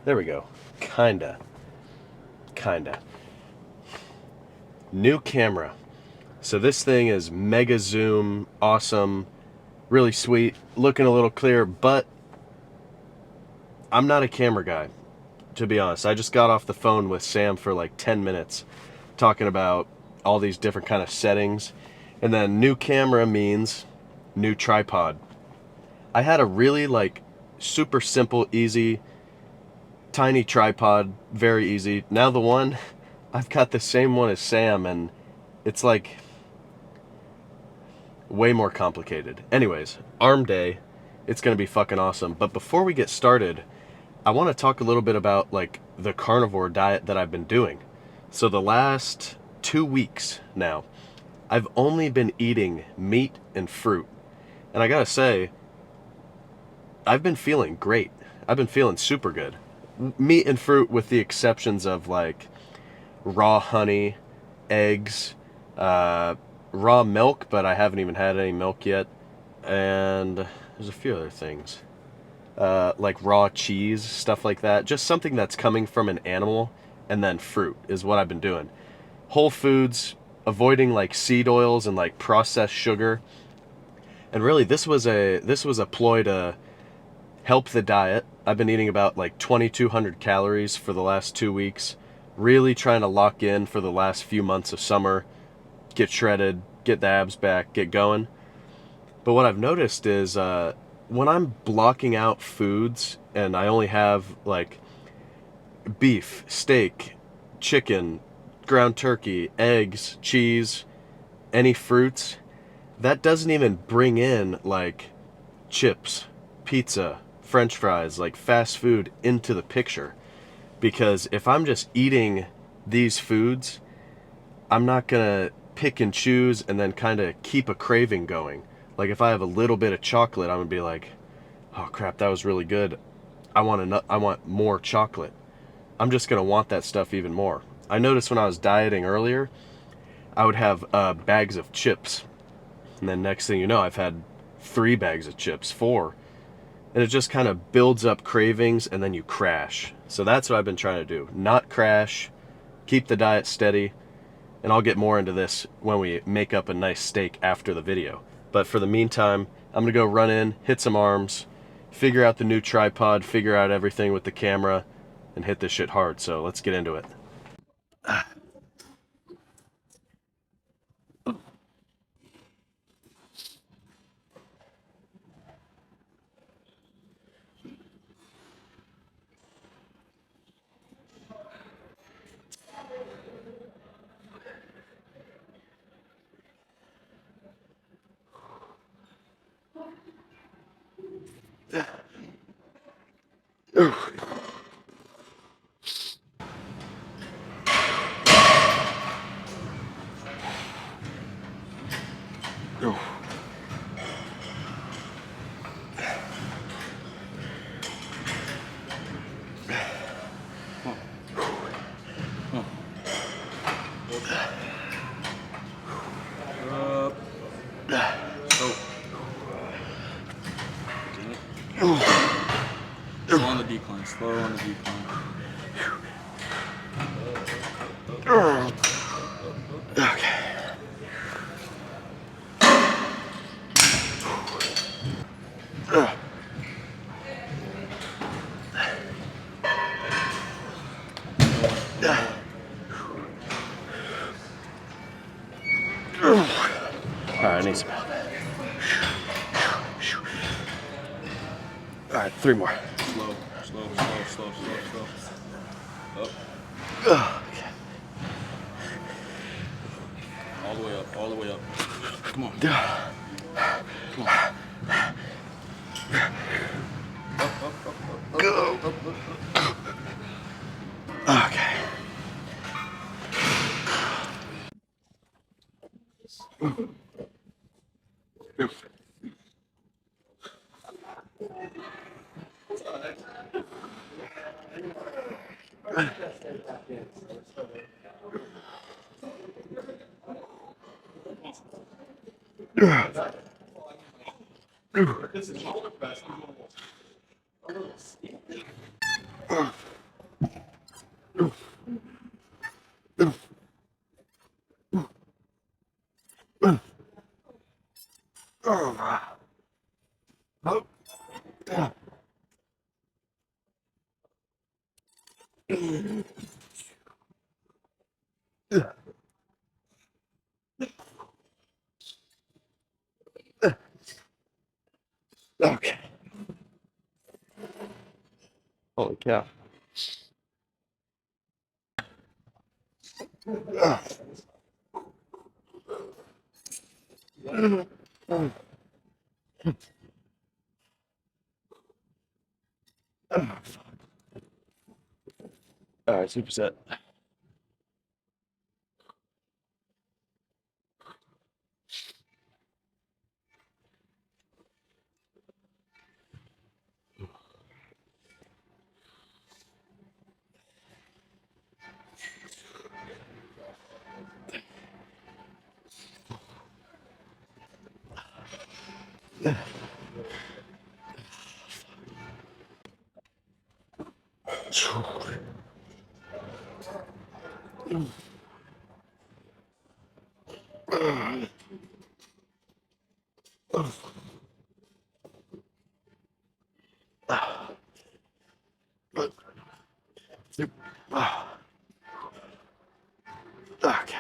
There we go. Kinda. New camera. So this thing is mega zoom, awesome, really sweet, looking a little clear, but I'm not a camera guy, to be honest. I just got off the phone with Sam for like 10 minutes talking about all these different kind of settings. And then new camera means new tripod. I had a really like super simple, easy, tiny tripod, very easy. Now the one, I've got the same one as Sam, and it's like way more complicated. Anyways, arm day, it's gonna be fucking awesome. But before we get started, I want to talk a little bit about like the carnivore diet that I've been doing. So the last 2 weeks now, I've only been eating meat and fruit. And I gotta say, I've been feeling great. I've been feeling super good. Meat and fruit with the exceptions of like raw honey, eggs, raw milk, but I haven't even had any milk yet. And there's a few other things. Like raw cheese, stuff like that. Just something that's coming from an animal, and then fruit is what I've been doing. Whole foods, avoiding like seed oils and like processed sugar. And really this was a ploy to help the diet. I've been eating about like 2,200 calories for the last 2 weeks. Really trying to lock in for the last few months of summer, get shredded, get the abs back, get going. But what I've noticed is when I'm blocking out foods and I only have like beef, steak, chicken, ground turkey, eggs, cheese, any fruits, that doesn't even bring in like chips, pizza, french fries, like fast food into the picture. Because if I'm just eating these foods, I'm not gonna pick and choose and then kind of keep a craving going. Like if I have a little bit of chocolate, I'm gonna be like, oh crap, that was really good. I want more chocolate. I'm just gonna want that stuff even more. I noticed when I was dieting earlier, I would have bags of chips, and then next thing you know, I've had 3 bags of chips, 4, and it just kind of builds up cravings, and then you crash. So that's what I've been trying to do: not crash, keep the diet steady, and I'll get more into this when we make up a nice steak after the video. But for the meantime, I'm gonna go run in, hit some arms, figure out the new tripod, figure out everything with the camera, and hit this shit hard. So let's get into it. Slow on the decline, slow on the decline. Okay. Alright, I need some help. Alright, 3 more. Slow, slow, slow, slow, slow, slow. Up. Okay. All the way up, all the way up. Come on. Come on. Go. Okay. Okay. Holy cow. All right, superset. Okay.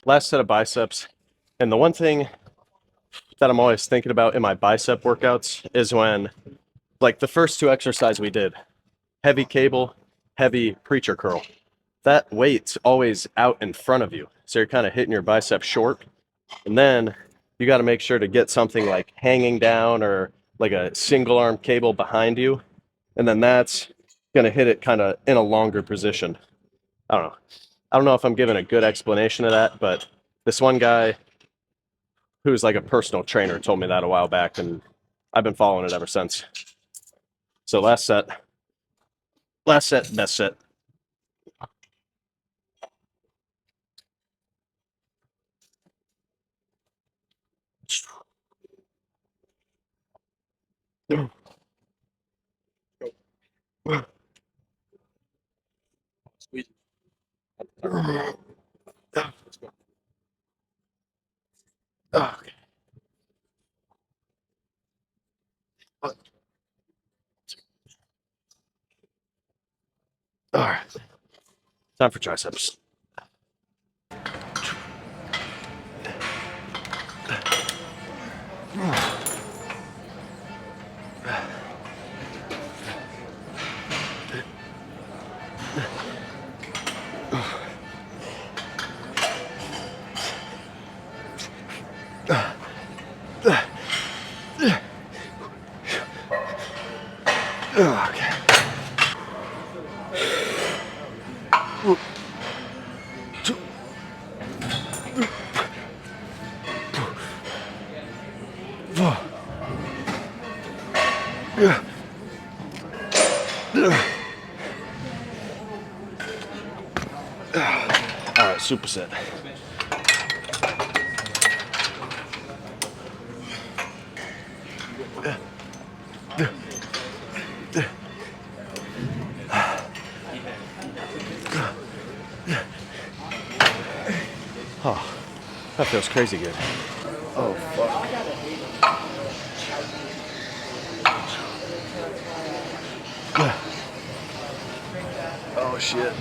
Last set of biceps. And the one thing that I'm always thinking about in my bicep workouts is when, like, the first two exercises we did, heavy cable, heavy preacher curl. That weight's always out in front of you. So you're kind of hitting your bicep short. And then you got to make sure to get something like hanging down or like a single arm cable behind you. And then that's going to hit it kind of in a longer position. I don't know. I don't know if I'm giving a good explanation of that, but this one guy who's like a personal trainer told me that a while back, and I've been following it ever since. So last set, best set. Squeeze. Let's go. Okay. All right. Time for triceps. Okay. All right, superset. Oh, that feels crazy good. Oh, fuck. Oh, shit.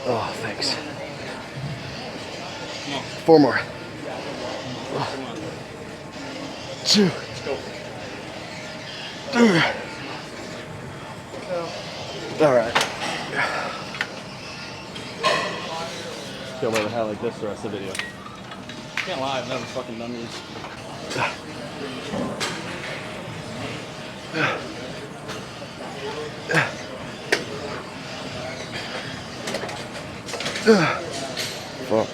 Oh, thanks. Four more. Two. All right. Feel like how like this the rest of the video. Can't lie, I've never fucking done these. Fuck.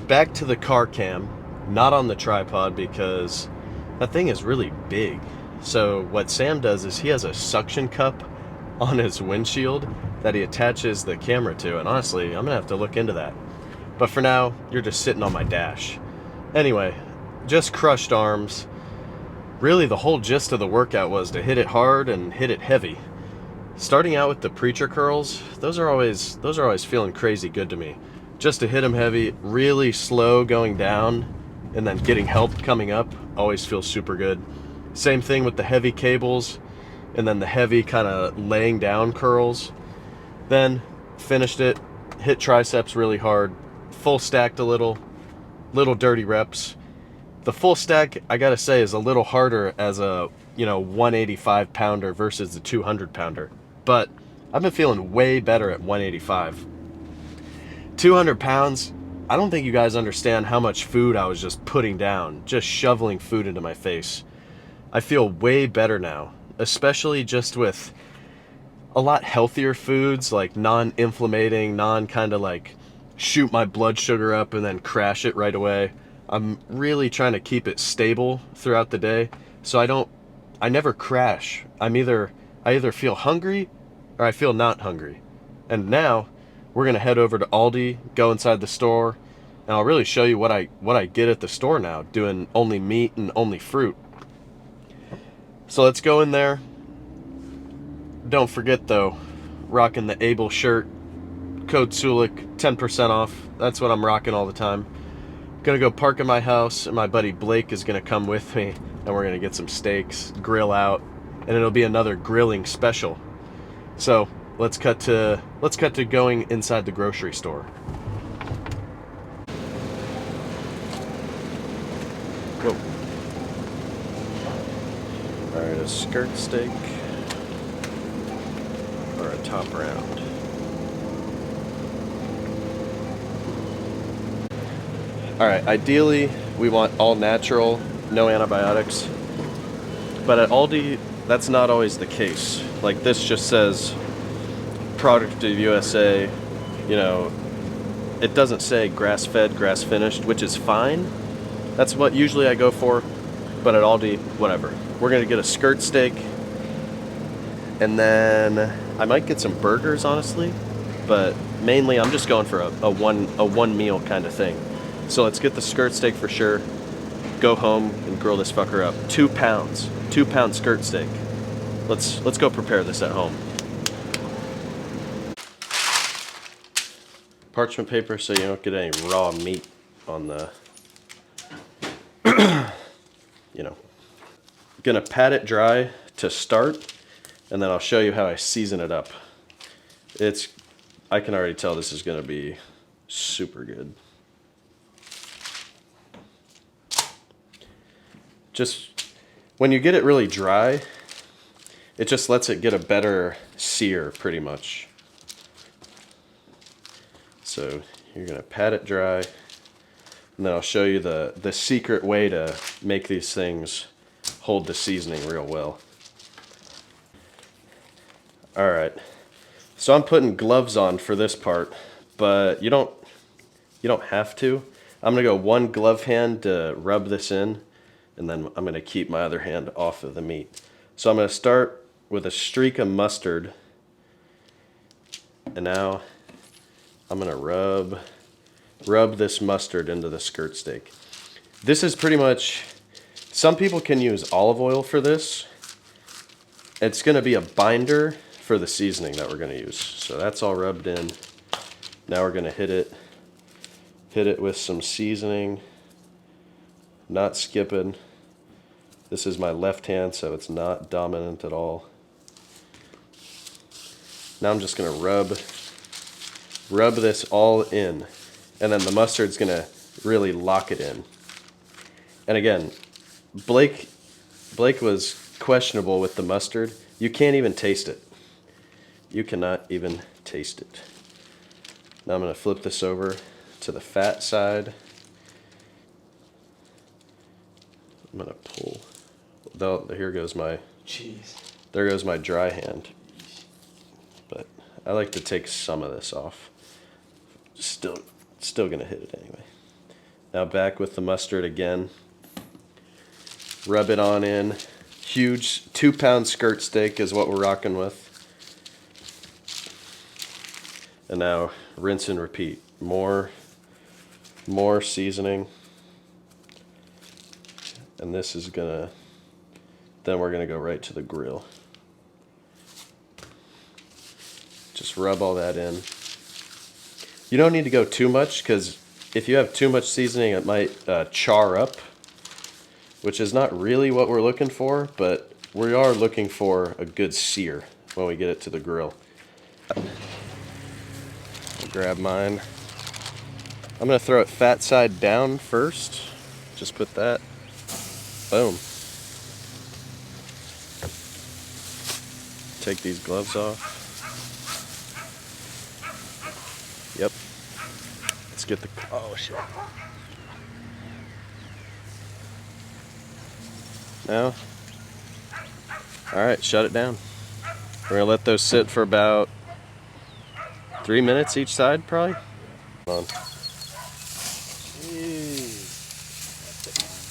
back to the car cam, not on the tripod because that thing is really big. So what Sam does is he has a suction cup on his windshield that he attaches the camera to, and honestly, I'm gonna have to look into that. But for now, you're just sitting on my dash. Anyway, just crushed arms. Really, the whole gist of the workout was to hit it hard and hit it heavy. Starting out with the preacher curls, those are always feeling crazy good to me. Just to hit them heavy, really slow going down, and then getting help coming up always feels super good. Same thing with the heavy cables, and then the heavy kind of laying down curls. Then finished it, hit triceps really hard, full stacked a little dirty reps. The full stack, I gotta say, is a little harder as a 185 pounder versus the 200 pounder. But I've been feeling way better at 185. 200 pounds, I don't think you guys understand how much food I was just putting down, just shoveling food into my face. I feel way better now, especially just with a lot healthier foods, like non-inflammating, kind of like shoot my blood sugar up and then crash it right away. I'm really trying to keep it stable throughout the day, so I never crash. I either feel hungry or I feel not hungry. And now we're gonna head over to Aldi, go inside the store, and I'll really show you what I get at the store now, doing only meat and only fruit. So let's go in there. Don't forget though, rocking the Able shirt, code Sulik, 10% off. That's what I'm rocking all the time. Gonna go park in my house, and my buddy Blake is gonna come with me, and we're gonna get some steaks, grill out, and it'll be another grilling special. So let's cut to going inside the grocery store. Whoa. All right, a skirt steak or a top round. All right, ideally we want all natural, no antibiotics. But at Aldi, that's not always the case. Like this just says product of USA, it doesn't say grass-fed, grass-finished, which is fine. That's what usually I go for, but at Aldi, whatever. We're gonna get a skirt steak, and then I might get some burgers, honestly, but mainly I'm just going for a one meal kind of thing. So let's get the skirt steak for sure, go home and grill this fucker up. 2 pounds, 2-pound skirt steak. Let's go prepare this at home. Parchment paper so you don't get any raw meat on the, Gonna pat it dry to start, and then I'll show you how I season it up. I can already tell this is gonna be super good. Just when you get it really dry, it just lets it get a better sear pretty much. So you're gonna pat it dry, and then I'll show you the secret way to make these things hold the seasoning real well. All right, so I'm putting gloves on for this part, but you don't have to. I'm gonna go one glove hand to rub this in, and then I'm gonna keep my other hand off of the meat. So I'm gonna start with a streak of mustard, and now I'm gonna rub this mustard into the skirt steak. This is pretty much, some people can use olive oil for this. It's gonna be a binder for the seasoning that we're gonna use. So that's all rubbed in. Now we're gonna hit it with some seasoning, not skipping. This is my left hand, so it's not dominant at all. Now I'm just gonna rub this all in, and then the mustard's gonna really lock it in. And again, Blake was questionable with the mustard. You can't even taste it. You cannot even taste it. Now I'm gonna flip this over to the fat side. I'm gonna pull. Here goes my Jeez. There goes my dry hand. But I like to take some of this off. Still gonna hit it anyway. Now back with the mustard again. Rub it on in. Huge 2-pound skirt steak is what we're rocking with. And now rinse and repeat. More seasoning. And this is gonna, then we're gonna go right to the grill. Just rub all that in. You don't need to go too much, because if you have too much seasoning, it might char up, which is not really what we're looking for, but we are looking for a good sear when we get it to the grill. I'll grab mine. I'm gonna throw it fat side down first. Just put that. Boom. Take these gloves off. Yep. Let's get the, oh shit. Now, all right, shut it down. We're gonna let those sit for about 3 minutes each side, probably. Come on.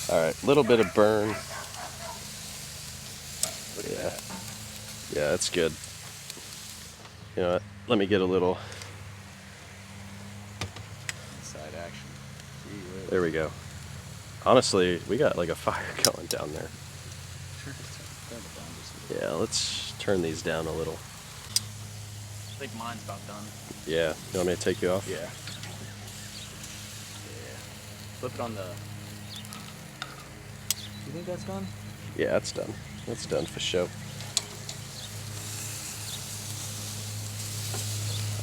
All right, little bit of burn. Yeah, yeah, that's good. You know what? Let me get a little. Side action. There we go. Honestly, we got like a fire going down there. Yeah, let's turn these down a little. I think mine's about done. Yeah, you want me to take you off? Yeah. Yeah. Flip it on the. You think that's done? Yeah, that's done. That's done for sure.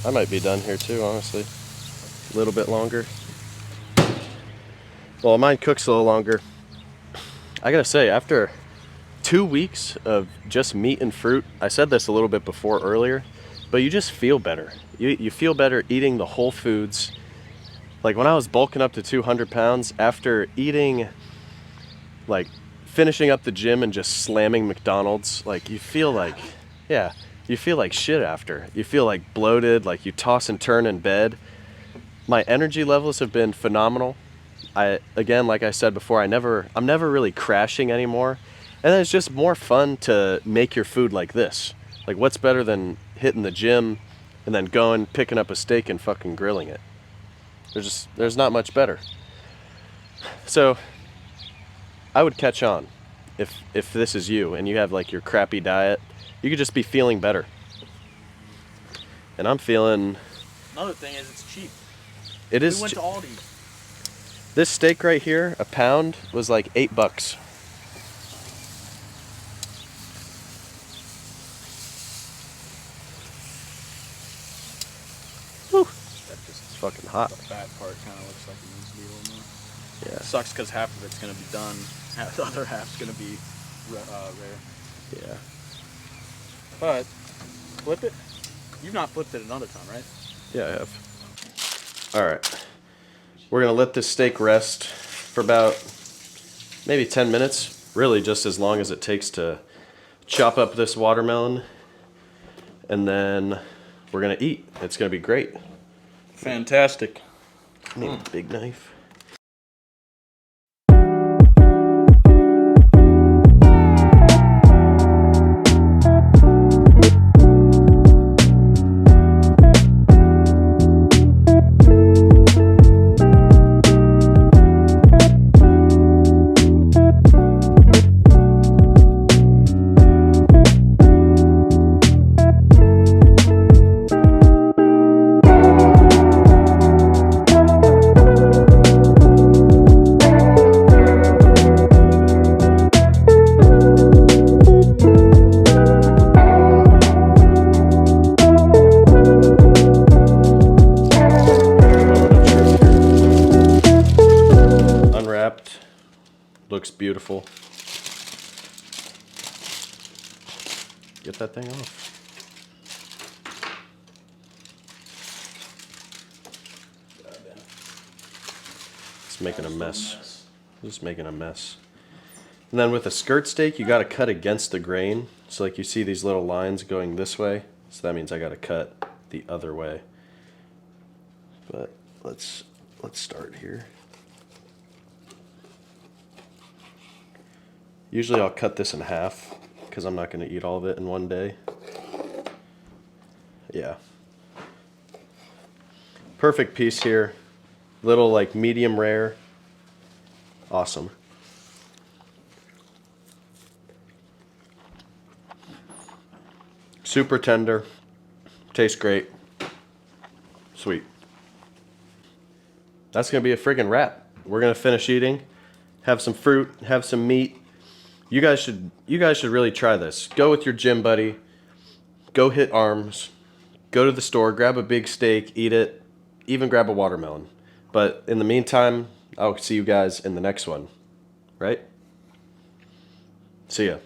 I might be done here too, honestly. A little bit longer. Well, mine cooks a little longer. I gotta say, after 2 weeks of just meat and fruit, I said this a little bit before earlier, but you just feel better. You feel better eating the whole foods. Like when I was bulking up to 200 pounds, after eating, like finishing up the gym and just slamming McDonald's, like you feel like, yeah, you feel like shit after. You feel like bloated, like you toss and turn in bed. My energy levels have been phenomenal. Again, like I said before, I'm never really crashing anymore. And then it's just more fun to make your food like this. Like what's better than hitting the gym and then going, picking up a steak and fucking grilling it? There's not much better. So I would catch on if this is you and you have like your crappy diet. You could just be feeling better. And I'm feeling. Another thing is it's cheap. It is. We went to Aldi. This steak right here, a pound, was like $8. Whew. It's fucking hot. The fat part kind of looks like it needs to be a little more. Yeah. It sucks because half of it's going to be done. The other half's going to be rare. Yeah. But, flip it. You've not flipped it another time, right? Yeah, I have. All right. We're going to let this steak rest for about maybe 10 minutes. Really just as long as it takes to chop up this watermelon. And then we're going to eat. It's going to be great. Fantastic. I need a big knife. Looks beautiful. Get that thing off. It's making a mess. Just making a mess. And then with a skirt steak, you got to cut against the grain. So like you see these little lines going this way. So that means I got to cut the other way. But let's start here. Usually I'll cut this in half because I'm not going to eat all of it in one day. Yeah. Perfect piece here. Little like medium rare. Awesome. Super tender. Tastes great. Sweet. That's going to be a friggin' wrap. We're going to finish eating, have some fruit, have some meat. You guys should really try this. Go with your gym buddy. Go hit arms. Go to the store, grab a big steak, eat it, even grab a watermelon. But in the meantime, I'll see you guys in the next one. Right? See ya.